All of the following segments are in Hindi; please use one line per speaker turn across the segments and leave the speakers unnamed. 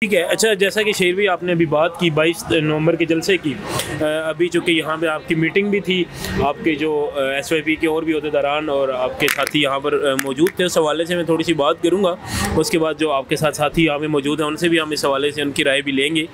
ठीक है। अच्छा, जैसा कि शेर भाई आपने अभी बात की 22 नवंबर के जलसे की, अभी चूँकि यहाँ पे आपकी मीटिंग भी थी, आपके जो SYP के और भी अहदेदारान और आपके साथी यहाँ पर मौजूद थे, उस हवाले से मैं थोड़ी सी बात करूँगा। उसके बाद जो आपके साथ साथी यहाँ पे मौजूद हैं उनसे भी हम इस हवाले से उनकी राय भी लेंगे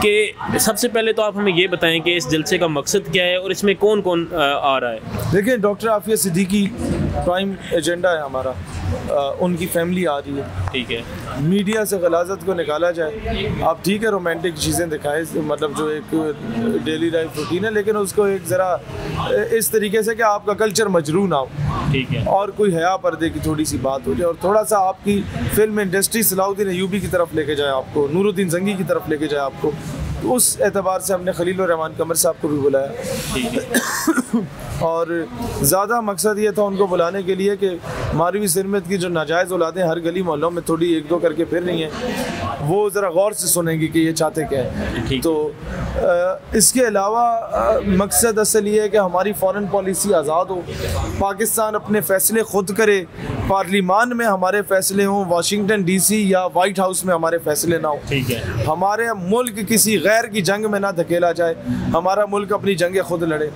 कि सबसे पहले तो आप हमें ये बताएँ कि इस जलसे का मकसद क्या है और इसमें कौन कौन आ रहा है।
देखिए, doctor Aafia Siddiqui prime agenda है हमारा, उनकी फैमिली आ रही है।
ठीक है।
मीडिया से गलाजत को निकाला जाए। आप ठीक है रोमांटिक चीज़ें दिखाएं, मतलब जो एक डेली लाइफ रूटीन है, लेकिन उसको एक ज़रा इस तरीके से कि आपका कल्चर मजरू ना हो।
ठीक है।
और कोई हया पर्दे की थोड़ी सी बात हो जाए और थोड़ा सा आपकी फिल्म इंडस्ट्री सलाउद्दीन अय्यूबी की तरफ लेके जाए आपको, नूरुद्दीन जंगी की तरफ लेके जाए आपको। तो उस एतबार से हमने खलीलुर रहमान कमर साहब को भी बुलाया और ज़्यादा मकसद ये था उनको बुलाने के लिए कि मारवी सिरमत की जो नाजायज़ औलादें हर गली मोहल्लों में थोड़ी एक दो करके फिर रही हैं, वो ज़रा गौर से सुनेंगी कि ये चाहते क्या है। तो इसके अलावा मकसद असल ये है कि हमारी फ़ॉरेन पॉलिसी आज़ाद हो, पाकिस्तान अपने फ़ैसले ख़ुद करे, पार्लिमान में हमारे फ़ैसले हों, वाशिंगटन DC या वाइट हाउस में हमारे फ़ैसले ना हो।
ठीक है।
हमारे मुल्क किसी गैर की जंग में ना धकेला जाए, हमारा मुल्क अपनी जंगें खुद लड़े,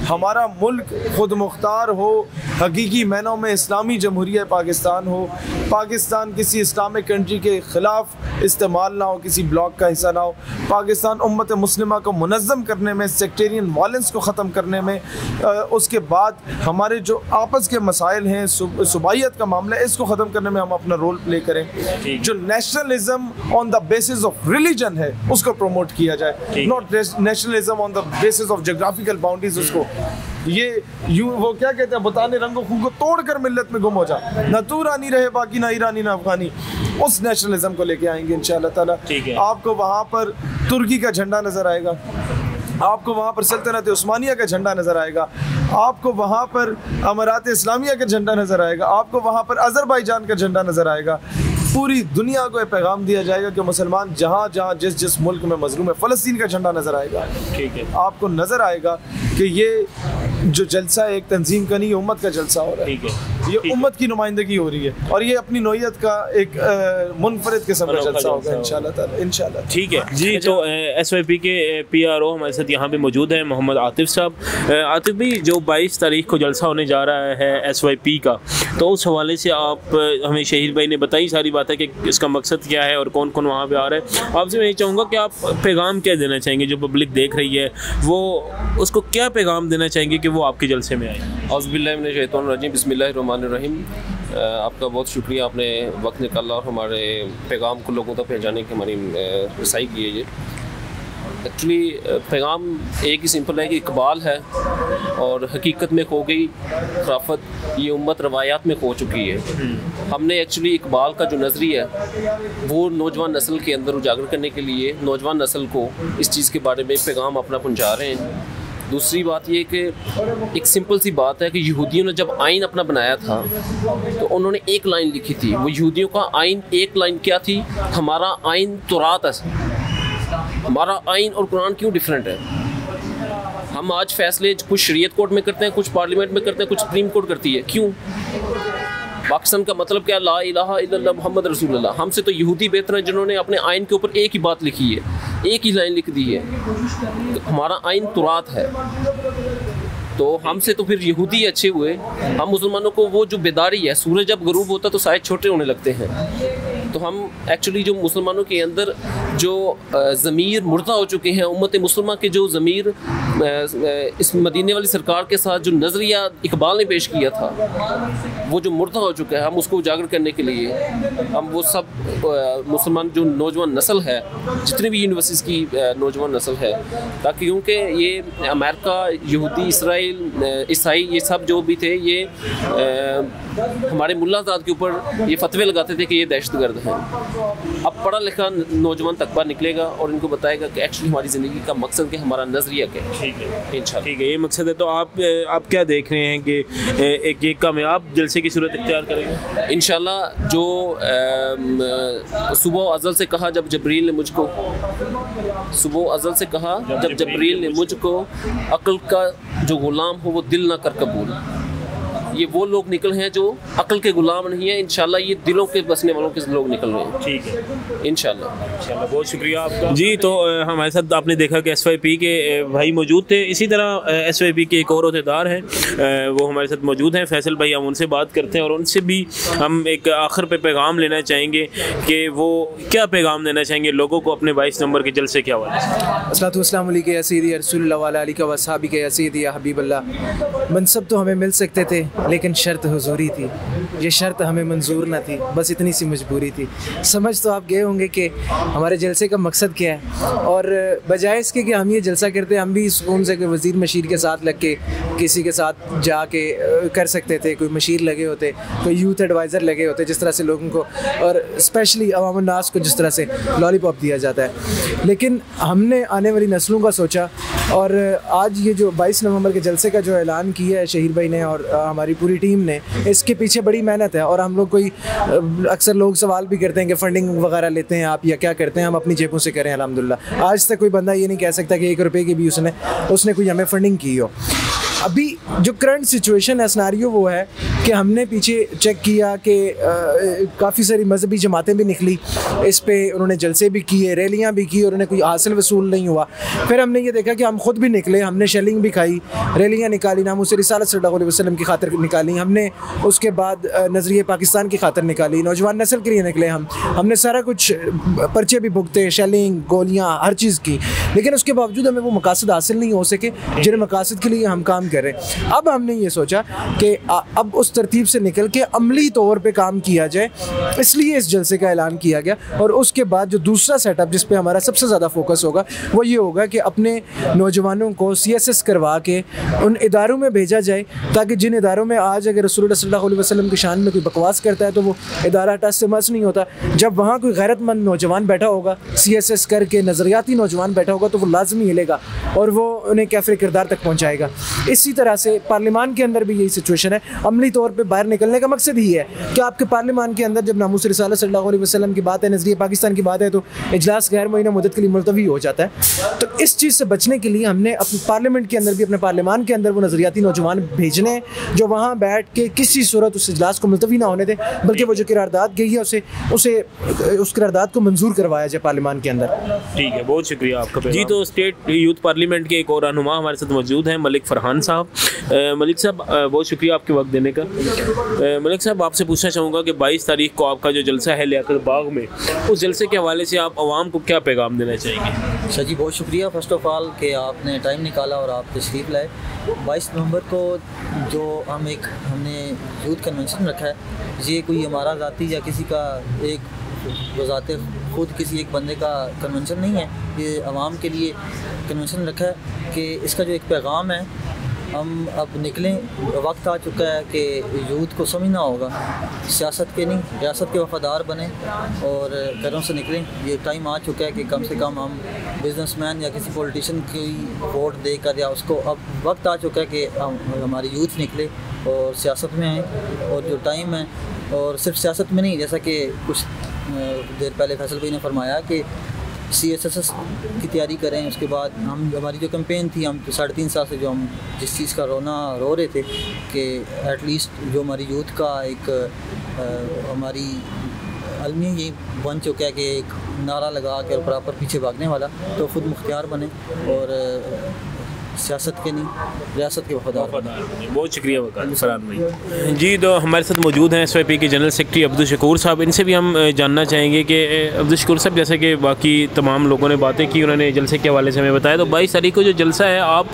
हमारा मुल्क खुद मुख्तार हो, हकीकी मैनों में इस्लामी जमहूरिया पाकिस्तान हो, पाकिस्तान किसी इस्लामिक कंट्री के ख़िलाफ़ इस्तेमाल ना हो, किसी ब्लॉक का हिस्सा ना हो, पाकिस्तान उम्मत मुस्लिमा को मुनज़्ज़म करने में, सेक्टेरियन वायलेंस को ख़त्म करने में, उसके बाद हमारे जो आपस के मसाइल हैं, सूबाइयत का मामला है, इसको ख़त्म करने में हम अपना रोल प्ले करें। जो nationalism on the basis of religion है उसको प्रमोट किया जाए, not nationalism on the basis of geographical boundaries. उसको ये वो क्या कहते हैं, बताने रंगो खून को तोड़ कर मिल्लत में गुम हो जा, ना तू रानी रहे बाकी, ना ईरानी ना अफगानी। उस नेशनलिज्म को लेके आएंगे इंशाअल्लाह ताला। आपको वहाँ पर तुर्की का झंडा नजर आएगा, आपको वहाँ पर सल्तनत उस्मानिया का झंडा नज़र आएगा, आपको वहाँ पर अमारात इस्लामिया का झंडा नज़र आएगा, आपको वहाँ पर अज़रबैजान का झंडा नज़र आएगा। पूरी दुनिया को एक पैगाम दिया जाएगा कि मुसलमान जहाँ जहाँ जिस जिस मुल्क में मजलूम है, फ़लस्तीन का झंडा नज़र आएगा।
ठीक है।
आपको नज़र आएगा कि ये जो जलसा है एक तंजीम का नहीं, उम्मत का जलसा हो रहा है।
ठीक है।
ये उम्मत की नुमाइंदगी हो रही है और ये अपनी नोयत का एक मुनफरिद किस्म का जलसा होगा इंशाअल्लाह ताला, इंशाअल्लाह।
ठीक है जी। तो SYP के PRO हमारे साथ यहाँ पे मौजूद हैं, मोहम्मद आतिफ साहब। आतिफ भाई, जो 22 तारीख को जलसा होने जा रहा है SYP का, तो उस हवाले से आप हमें शहीद भाई ने बताई सारी बात है कि इसका मकसद क्या है और कौन कौन वहाँ पे आ रहा है। आपसे मैं ये चाहूँगा कि आप पैगाम क्या देना चाहेंगे, जो पब्लिक देख रही है वो उसको क्या पैगाम देना चाहेंगे कि वो आपके जलसे में आए।
औज़ुबिल्लाहि मिनश शैतानिर रजीम, बिस्मिल्लाहिर्रहमानिर्रहीम। आपका बहुत शुक्रिया, आपने वक्त निकाला और हमारे पैगाम को लोगों तक पहुँचाने की हमारी रसाई की है। ये एक्चुअली पैगाम एक ही सिंपल है कि इकबाल है और हकीकत में खो गई खराफत, ये उम्मत रवायात में खो चुकी है। हमने एक्चुअली इकबाल का जो नज़रिया है वो नौजवान नस्ल के अंदर उजागर करने के लिए नौजवान नस्ल को इस चीज़ के बारे में पैगाम अपना पहुँचा रहे हैं। दूसरी बात ये कि एक सिंपल सी बात है कि यहूदियों ने जब आइन अपना बनाया था तो उन्होंने एक लाइन लिखी थी। वो यहूदियों का आइन एक लाइन क्या थी, हमारा आइन तौरात है। हमारा आइन और कुरान क्यों डिफरेंट है? हम आज फैसले कुछ शरीयत कोर्ट में करते हैं, कुछ पार्लियामेंट में करते हैं, कुछ सुप्रीम कोर्ट करती है। क्यों? पाकिस्तान का मतलब क्या? ला इलाहा इल्लल्लाह मुहम्मद रसूलुल्लाह। हमसे तो यहूदी बेहतर हैं जिन्होंने अपने आइन के ऊपर एक ही बात लिखी है, एक ही लाइन लिख दी है, तो हमारा आइन तुरात है। तो हमसे तो फिर यहूदी अच्छे हुए। हम मुसलमानों को वो जो बेदारी है, सूरज जब गरूब होता तो साए छोटे होने लगते हैं। तो हम एक्चुअली जो मुसलमानों के अंदर जो ज़मीर मुर्दा हो चुके हैं, उम्मत मुसलमान के जो ज़मीर इस मदीने वाली सरकार के साथ जो नज़रिया इकबाल ने पेश किया था वो जो मुर्दा हो चुका है, हम उसको उजागर करने के लिए हम वो सब मुसलमान जो नौजवान नस्ल है, जितनी भी यूनिवर्सिटीज़ की नौजवान नस्ल है, ताकि क्योंकि ये अमेरिका, यहूदी, इसराइल, ईसाई, ये सब जो भी थे, ये हमारे मुल्लाज़ाद के ऊपर ये फतवे लगाते थे कि ये दहशतगर्द हैं। अब पढ़ा लिखा नौजवान तकबा निकलेगा और इनको बताएगा कि एक्चुअली हमारी ज़िंदगी का मकसद क्या, हमारा नज़रिया क्या है।
ठीक है,
इंशाल्लाह। ठीक
है, ये मकसद है। तो आप क्या देख रहे हैं कि एक कामयाब जलसे की सूरत इख्तियार करेंगे
इंशाल्लाह? जो सुबह अज़ल से कहा जब जबरील ने मुझको, सुबह अज़ल से कहा जब जबरील ने मुझको, अक्ल का जो ग़ुलाम हो वो दिल ना कर कबूल। ये वो लोग निकल हैं जो अक्ल के गुलाम नहीं है। इंशाल्लाह ये दिलों के बसने वालों के लोग निकल रहे हैं। ठीक है, इंशाल्लाह।
बहुत शुक्रिया आपका जी। तो हमारे साथ आपने देखा कि SYP के भाई मौजूद थे। इसी तरह SYP के एक और अहदेदार हैं, वो हमारे साथ मौजूद हैं, फैसल भाई। हम उनसे बात करते हैं और उनसे भी हम एक आखिर पे पैगाम लेना चाहेंगे कि वो क्या पैगाम देना चाहेंगे लोगों को अपने 22 नंबर के जलसे के हवाले से।
अस्सलातु वस्सलामु अलैका या सय्यदी रसूलुल्लाह व अला आलिका व अस्हाबिका या सय्यदी या हबीबल्लाह। मनसब तो हमें मिल सकते थे लेकिन शर्त हुजूरी थी, ये शर्त हमें मंजूर न थी, बस इतनी सी मजबूरी थी। समझ तो आप गए होंगे कि हमारे जलसे का मकसद क्या है, और बजाय इसके कि हम ये जलसा करते हम भी सुकून से वज़ीर मशीर के साथ लग के किसी के साथ जाके कर सकते थे। कोई मशीर लगे होते, कोई यूथ एडवाइज़र लगे होते, जिस तरह से लोगों को और स्पेशली अवाम नास को जिस तरह से लॉलीपॉप दिया जाता है। लेकिन हमने आने वाली नस्लों का सोचा, और आज ये जो 22 नवंबर के जलसे का जो ऐलान किया है शहीर भाई ने और हमारी पूरी टीम ने, इसके पीछे बड़ी मेहनत है। और हम लोग कोई अक्सर लोग सवाल भी करते हैं कि फ़ंडिंग वगैरह लेते हैं आप या क्या करते हैं, हम अपनी जेबों से करें अल्हम्दुलिल्लाह। आज तक कोई बंदा ये नहीं कह सकता कि 1 रुपये की भी उसने कोई हमें फ़ंडिंग की हो। अभी जो करंट सिचुएशन है, सिनेरियो वो है कि हमने पीछे चेक किया कि काफ़ी सारी मजहबी जमातें भी निकली, इस पे उन्होंने जलसे भी किए, रैलियां भी की, और उन्हें कोई हासिल वसूल नहीं हुआ। फिर हमने ये देखा कि हम खुद भी निकले, हमने शेलिंग भी खाई, रैलियां निकाली, नामूस रिसालत सल्लल्लाहु अलैहि वसल्लम की खातिर निकाली हमने, उसके बाद नज़रिए पाकिस्तान की खातिर निकाली, नौजवान नस्ल के लिए निकले हमने सारा कुछ पर्चे भी भुगते, शेलिंग, गोलियाँ, हर चीज़ की। लेकिन उसके बावजूद हमें वो मकासद हासिल नहीं हो सके जिन मकासद के लिए हम काम करें। अब हमने ये सोचा कि अब उस तरतीब से निकल के अमली तौर पे काम किया जाए, इसलिए इस जलसे का ऐलान किया गया। और उसके बाद जो दूसरा सेटअप जिस पे हमारा सबसे ज़्यादा फोकस होगा वो ये होगा कि अपने नौजवानों को CSS करवा के उन इदारों में भेजा जाए, ताकि जिन इदारों में आज अगर रसूलुल्लाह सल्लल्लाहु अलैहि वसल्लम की शान में कोई बकवास करता है तो वो इदारा टस से मस नहीं होता। जब वहाँ कोई गैरतमंद नौजवान बैठा होगा, CSS करके नज़रियाती नौजवान बैठा होगा, तो वो लाजमी हिलेगा और वो उन्हें कैफरे किरदार तक पहुँचाएगा। इसी तरह से पार्लियामान के अंदर भी यही सिचुएशन है। अमली तौर पे बाहर निकलने का मकसद ही है कि आपके पार्लियामान के अंदर जब नामूस रिसालत सल्लल्लाहु अलैहि वसल्लम की बात है, नज़रिए पाकिस्तान की बात है, तो इजलास गैर मुअय्यना मुद्दत के लिए मुलतवी हो जाता है। तो इस चीज़ से बचने के लिए हमने अपने पार्लियामेंट के अंदर भी, अपने पार्लियामान के अंदर वो नज़रियाती नौजवान भेजने हैं जो वहाँ बैठ के किसी सूरत उस इजलास को मुलतवी ना होने दें, बल्कि वो जो करारदाद गई है उस करारदाद को मंजूर करवाया जाए पार्लियामान के अंदर।
ठीक है, बहुत शुक्रिया आपका जी। तो स्टेट यूथ पार्लियामेंट के एक और रहनुमा हमारे साथ मौजूद हैं, मलिक फरहान साहब। मलिक साहब, बहुत शुक्रिया आपके वक्त देने का। मलिक साहब, आपसे पूछना चाहूँगा कि 22 तारीख को आपका जो जलसा है लियाकत बाग में, उस जलसे के हवाले से आप आवाम को क्या पैगाम देना चाहेंगे?
अच्छा जी, बहुत शुक्रिया फ़र्स्ट ऑफ़ ऑल कि आपने टाइम निकाला और आप तशरीफ़ लाए। 22 नवंबर को जो हमने यूथ कन्वेंशन रखा है, ये कोई हमारा ज़ाती या किसी का एक वज़ाते खुद किसी एक बंदे का कन्वेंशन नहीं है, ये आवाम के लिए कन्वेंशन रखा है कि इसका जो एक पैगाम है, हम अब निकलें। वक्त आ चुका है कि यूथ को समझना होगा, सियासत के नहीं, रियासत के वफ़ादार बने और घरों से निकलें। ये टाइम आ चुका है कि कम से कम हम बिजनेसमैन या किसी पॉलिटिशियन की वोट देकर, या उसको अब वक्त आ चुका है कि हमारी यूथ निकले और सियासत में आए। और जो टाइम है, और सिर्फ सियासत में नहीं, जैसा कि कुछ देर पहले फैसल भाई ने फरमाया कि CSS की तैयारी करें। उसके बाद हमारी जो कैंपेन थी, हम 3.5 साल से जो हम जिस चीज़ का रो रहे थे कि एटलीस्ट जो हमारी यूथ का एक हमारी अलमी ये बन चुका है कि एक नारा लगा के और बराबर पीछे भागने वाला, तो ख़ुद मुख्तियार बने और सियासत के नहीं, रियासत के वफ़ादार।
बहुत शुक्रिया फरहान भाई जी। तो हमारे साथ मौजूद हैं SYP के जनरल सेक्रेटरी अब्दुल शकूर साहब। इनसे भी हम जानना चाहेंगे कि अब्दुल शकूर साहब, जैसे कि बाकी तमाम लोगों ने बातें की, उन्होंने जलसे के हवाले से हमें बताया, तो 22 तारीख को जो जलसा है, आप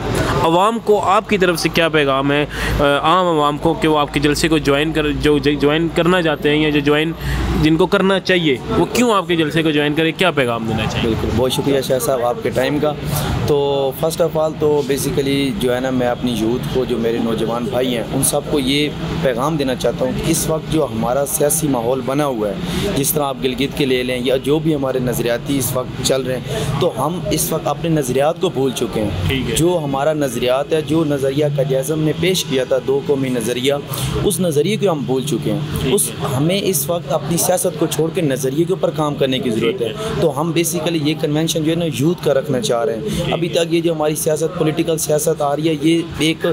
आवाम को आपकी तरफ से क्या पैगाम है आम आवाम को कि वो आपके जलसे को ज्वाइन करना चाहते हैं, या जो ज्वाइन जिनको करना चाहिए वो क्यों आपके जलसे को ज्वाइन करें, क्या पैगाम देना चाहिए?
बिल्कुल, बहुत शुक्रिया शाह साहब आपके टाइम का। तो फर्स्ट ऑफ़ ऑल तो बेसिकली जो है ना, मैं अपनी यूथ को, जो मेरे नौजवान भाई हैं, उन सब को ये पैगाम देना चाहता हूँ कि इस वक्त जो हमारा सियासी माहौल बना हुआ है, जिस तरह आप गिलगित के ले लें या जो भी हमारे नज़रियाती इस वक्त चल रहे हैं, तो हम इस वक्त अपने नज़रियात को भूल चुके हैं। जो हमारा नज़रियात है, जो नज़रिया कायद आज़म ने पेश किया था, 2 कौमी नज़रिया, उस नज़रिए को हम भूल चुके हैं। हमें इस वक्त अपनी सियासत को छोड़ के नज़रिए के ऊपर काम करने की ज़रूरत है। तो हम बेसिकली ये कन्वेंशन जो है ना यूथ का रखना चाह रहे हैं। अभी तक ये जो हमारी सियासत पॉलिटिक्स पॉलिटिकल सियासत आ रही है, ये एक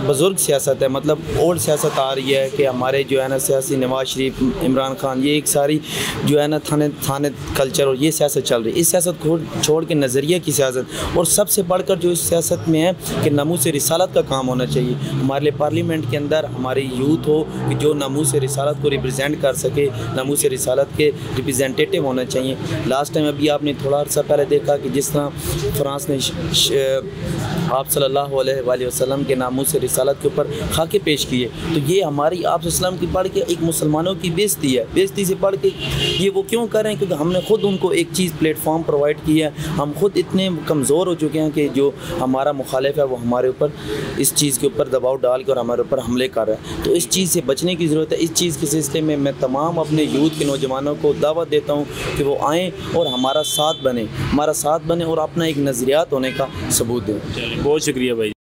बुज़ुर्ग सियासत है, मतलब ओल्ड सियासत आ रही है कि हमारे जो है ना सियासी नवाज शरीफ, इमरान खान, ये एक सारी जो है ना थाने कल्चर और ये सियासत चल रही है। इस सियासत को छोड़ के नज़रिया की सियासत, और सबसे बढ़कर जो इस सियासत में है कि नमूस रिसालत का काम होना चाहिए हमारे लिए। पार्लियामेंट के अंदर हमारी यूथ हो कि जो नमूस रिसालत को रिप्रेजेंट कर सके, नमूस रिसालत के रिप्रेजेंटेटिव होना चाहिए। लास्ट टाइम अभी आपने थोड़ा अर्सा पहले देखा कि जिस तरह फ्रांस ने आप सल्लल्लाहु अलैहि वसल्लम के नामूस रिसालत के ऊपर खाके पेश किए, तो ये हमारी आप सल्लम की पढ़ के एक मुसलमानों की बेइज्जती है। बेइज्जती से पढ़ के ये वो क्यों कर रहे हैं? क्योंकि हमने खुद उनको एक चीज़ प्लेटफॉर्म प्रोवाइड की है। हम खुद इतने कमज़ोर हो चुके हैं कि जो हमारा मुखालिफ है वो हमारे ऊपर इस चीज़ के ऊपर दबाव डाल कर हमारे ऊपर हमले कर रहा है। तो इस चीज़ से बचने की ज़रूरत है। इस चीज़ के सिलसिले में मैं तमाम अपने यूथ के नौजवानों को दावत देता हूँ कि वो आएँ और हमारा साथ बने और अपना एक नज़रियात होने का सबूत दें।
बहुत शुक्रिया भाई।